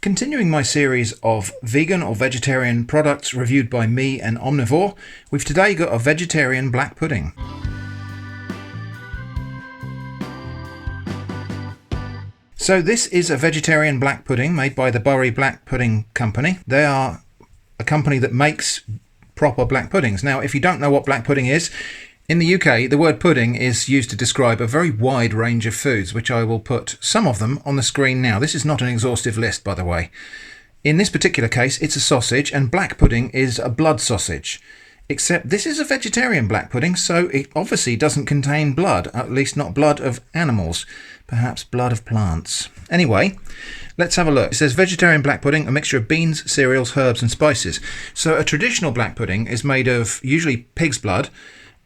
Continuing my series of vegan or vegetarian products reviewed by me and Omnivore, we've today got a vegetarian black pudding. So this is a vegetarian black pudding made by the Bury Black Pudding Company. They are a company that makes proper black puddings. Now, if you don't know what black pudding is, in the UK, the word pudding is used to describe a very wide range of foods, which I will put some of them on the screen now. This is not an exhaustive list, by the way. In this particular case, it's a sausage, and black pudding is a blood sausage. Except this is a vegetarian black pudding, so it obviously doesn't contain blood, at least not blood of animals, perhaps blood of plants. Anyway, let's have a look. It says vegetarian black pudding, a mixture of beans, cereals, herbs and spices. So a traditional black pudding is made of usually pig's blood,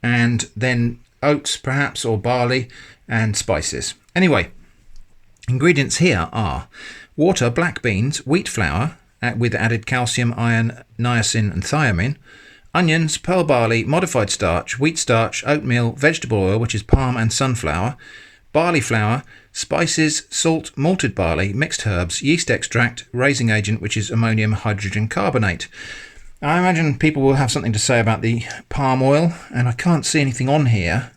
and then oats perhaps, or barley, and spices. Anyway, ingredients here are water, black beans, wheat flour with added calcium, iron, niacin and thiamine, onions, pearl barley, modified starch, wheat starch, oatmeal, vegetable oil, which is palm and sunflower, barley flour, spices, salt, malted barley, mixed herbs, yeast extract, raising agent, which is ammonium hydrogen carbonate. I imagine people will have something to say about the palm oil, and I can't see anything on here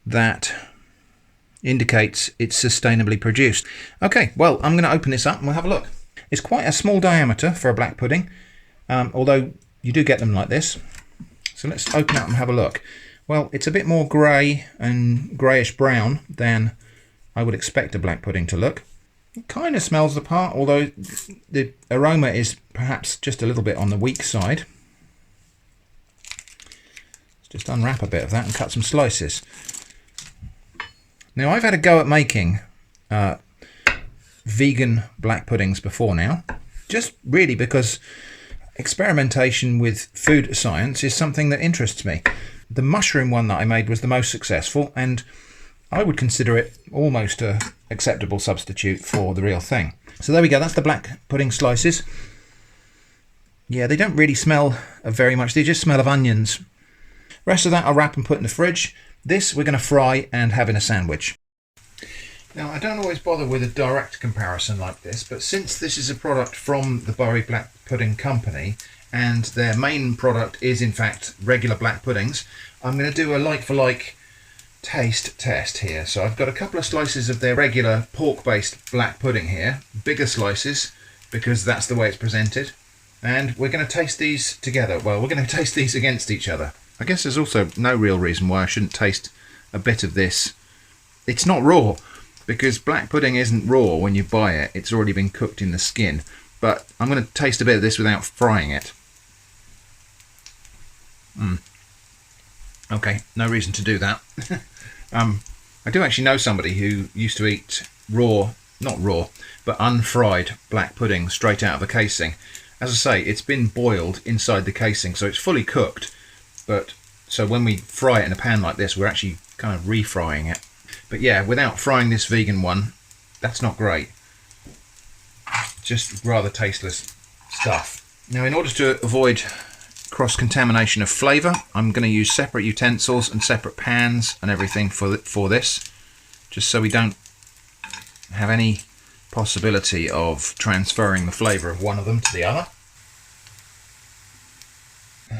that indicates it's sustainably produced. Okay, well, I'm going to open this up and we'll have a look. It's quite a small diameter for a black pudding, although you do get them like this. So let's open it up and have a look. Well, it's a bit more grey and greyish brown than I would expect a black pudding to look. It kind of smells the part, although the aroma is perhaps just a little bit on the weak side. Let's just unwrap a bit of that and cut some slices. Now, I've had a go at making vegan black puddings before now, just really because experimentation with food science is something that interests me. The mushroom one that I made was the most successful, and I would consider it almost an acceptable substitute for the real thing. So there we go, that's the black pudding slices. Yeah, they don't really smell of very much, they just smell of onions. Rest of that I'll wrap and put in the fridge. This we're going to fry and have in a sandwich. Now, I don't always bother with a direct comparison like this, but since this is a product from the Bury Black Pudding Company, and their main product is in fact regular black puddings, I'm going to do a like-for-like taste test here. So I've got a couple of slices of their regular pork-based black pudding here, bigger slices because that's the way it's presented, and we're going to taste these together. Well, we're going to taste these against each other. I guess there's also no real reason why I shouldn't taste a bit of this. It's not raw, because black pudding isn't raw when you buy it. It's already been cooked in the skin. But I'm going to taste a bit of this without frying it. Okay, no reason to do that. I do actually know somebody who used to eat not raw, but unfried black pudding straight out of the casing. As I say, it's been boiled inside the casing, so it's fully cooked. But so when we fry it in a pan like this, we're actually kind of refrying it. But yeah, without frying this vegan one, that's not great. Just rather tasteless stuff. Now, in order to avoid cross-contamination of flavour, I'm going to use separate utensils and separate pans and everything for this, just so we don't have any possibility of transferring the flavour of one of them to the other.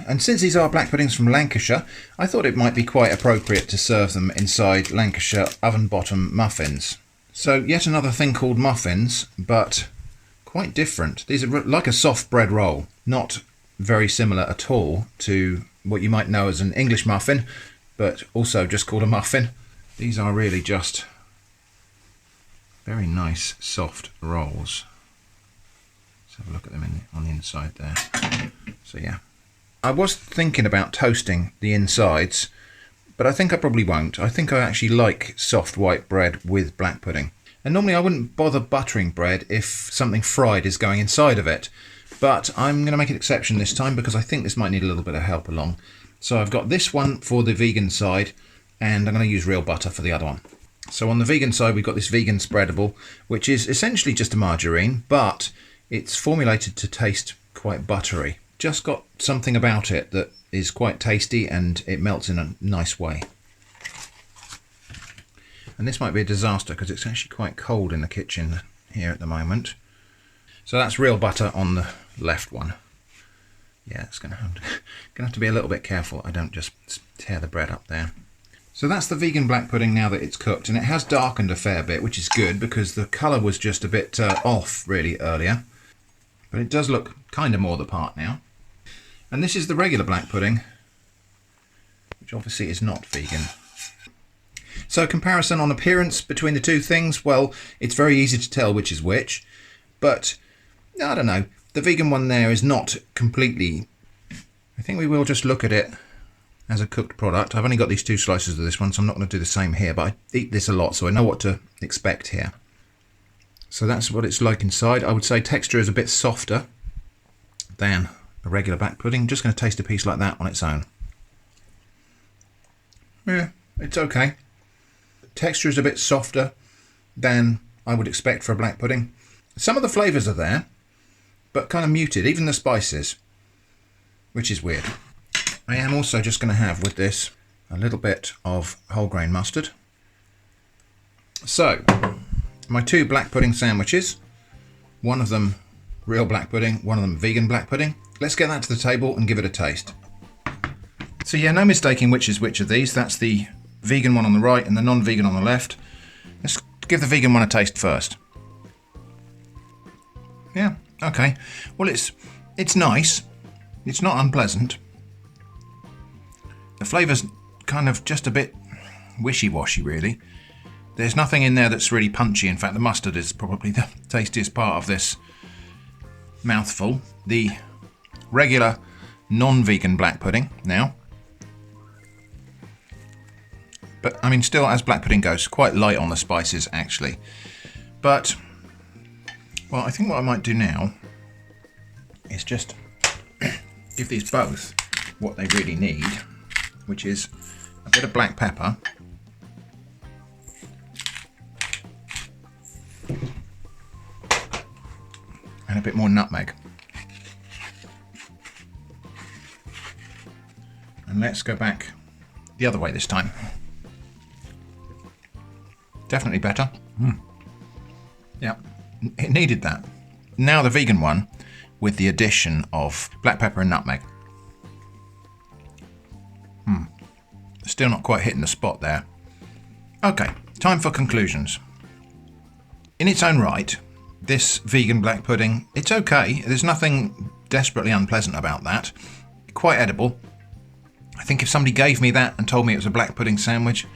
And since these are black puddings from Lancashire, I thought it might be quite appropriate to serve them inside Lancashire oven bottom muffins. So yet another thing called muffins, but quite different. These are like a soft bread roll, not very similar at all to what you might know as an English muffin, but also just called a muffin. These are really just very nice soft rolls. Let's have a look at them on the inside there. So yeah, I was thinking about toasting the insides, but I think I probably won't. I think I actually like soft white bread with black pudding. And normally I wouldn't bother buttering bread if something fried is going inside of it. But I'm going to make an exception this time because I think this might need a little bit of help along. So I've got this one for the vegan side, and I'm going to use real butter for the other one. So on the vegan side, we've got this vegan spreadable, which is essentially just a margarine, but it's formulated to taste quite buttery. Just got something about it that is quite tasty, and it melts in a nice way. And this might be a disaster because it's actually quite cold in the kitchen here at the moment. So that's real butter on the left one. Yeah, it's gonna have to be a little bit careful I don't just tear the bread up there. So that's the vegan black pudding now that it's cooked, and it has darkened a fair bit, which is good because the colour was just a bit off really earlier. But it does look kind of more the part now. And this is the regular black pudding, which obviously is not vegan. So comparison on appearance between the two things, well, it's very easy to tell which is which, but I don't know, the vegan one there is not completely... I think we will just look at it as a cooked product. I've only got these 2 slices of this one, so I'm not going to do the same here, but I eat this a lot, so I know what to expect here. So that's what it's like inside. I would say texture is a bit softer than a regular black pudding. Just going to taste a piece like that on its own. Yeah, it's okay. Texture is a bit softer than I would expect for a black pudding. Some of the flavours are there, but kind of muted, even the spices, which is weird. I am also just going to have with this a little bit of whole grain mustard. So, my 2 black pudding sandwiches, one of them real black pudding, one of them vegan black pudding. Let's get that to the table and give it a taste. So yeah, no mistaking which is which of these. That's the vegan one on the right and the non-vegan on the left. Let's give the vegan one a taste first. Yeah, okay. Well, it's nice. It's not unpleasant. The flavour's kind of just a bit wishy-washy, really. There's nothing in there that's really punchy. In fact, the mustard is probably the tastiest part of this mouthful. The regular non-vegan black pudding now. But, I mean, still, as black pudding goes, quite light on the spices, actually. But, well, I think what I might do now is just give these both what they really need, which is a bit of black pepper, and a bit more nutmeg. And let's go back the other way this time. Definitely better. Yeah, it needed that. Now the vegan one with the addition of black pepper and nutmeg. Still not quite hitting the spot there. Okay, time for conclusions. In its own right, this vegan black pudding, it's okay. There's nothing desperately unpleasant about that. Quite edible. I think if somebody gave me that and told me it was a black pudding sandwich,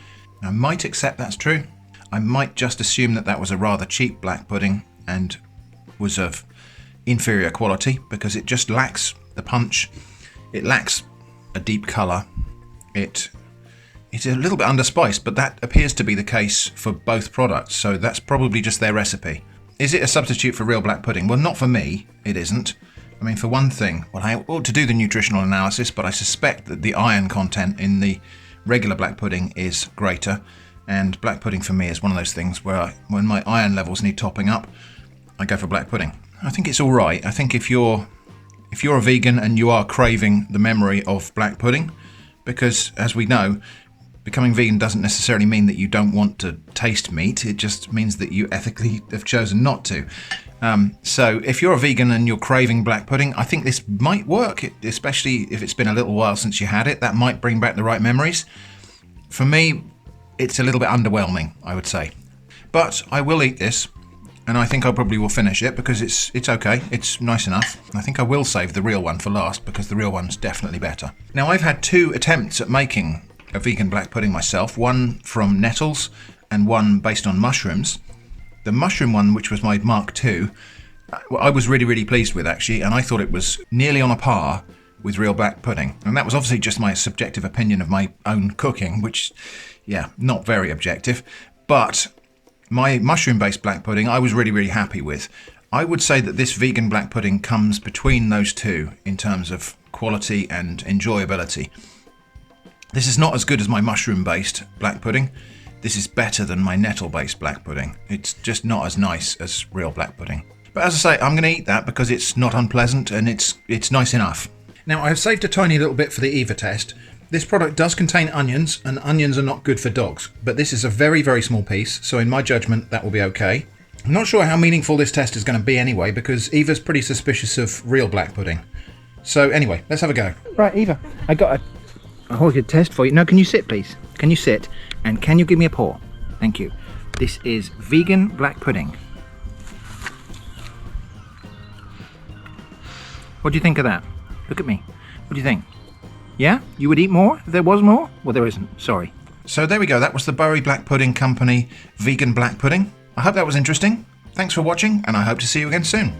I might accept that's true. I might just assume that that was a rather cheap black pudding and was of inferior quality because it just lacks the punch. It lacks a deep colour. It's a little bit underspiced, but that appears to be the case for both products, so that's probably just their recipe. Is it a substitute for real black pudding? Well, not for me, it isn't. I mean, for one thing, well, I ought to do the nutritional analysis, but I suspect that the iron content in the regular black pudding is greater. And black pudding for me is one of those things where when my iron levels need topping up, I go for black pudding. I think it's all right. I think if you're a vegan and you are craving the memory of black pudding, because as we know, becoming vegan doesn't necessarily mean that you don't want to taste meat. It just means that you ethically have chosen not to. So if you're a vegan and you're craving black pudding, I think this might work, especially if it's been a little while since you had it. That might bring back the right memories. For me, it's a little bit underwhelming, I would say. But I will eat this, and I think I probably will finish it because it's okay. It's nice enough. I think I will save the real one for last because the real one's definitely better. Now, I've had 2 attempts at making a vegan black pudding myself, one from nettles and one based on mushrooms. The mushroom one, which was my Mark II, I was really, really pleased with actually, and I thought it was nearly on a par with real black pudding. And that was obviously just my subjective opinion of my own cooking, which, yeah, not very objective. But my mushroom-based black pudding, I was really, really happy with. I would say that this vegan black pudding comes between those two in terms of quality and enjoyability. This is not as good as my mushroom-based black pudding. This is better than my nettle-based black pudding. It's just not as nice as real black pudding. But as I say, I'm going to eat that because it's not unpleasant and it's nice enough. Now, I have saved a tiny little bit for the EVA test. This product does contain onions, and onions are not good for dogs, but this is a very, very small piece, so in my judgment, that will be okay. I'm not sure how meaningful this test is going to be anyway, because Eva's pretty suspicious of real black pudding. So anyway, let's have a go. Right, Eva, I got a whole good test for you. No, can you sit, please? Can you sit? And can you give me a paw? Thank you. This is vegan black pudding. What do you think of that? Look at me. What do you think? Yeah? You would eat more if there was more? Well, there isn't. Sorry. So there we go. That was the Bury Black Pudding Company vegan black pudding. I hope that was interesting. Thanks for watching, and I hope to see you again soon.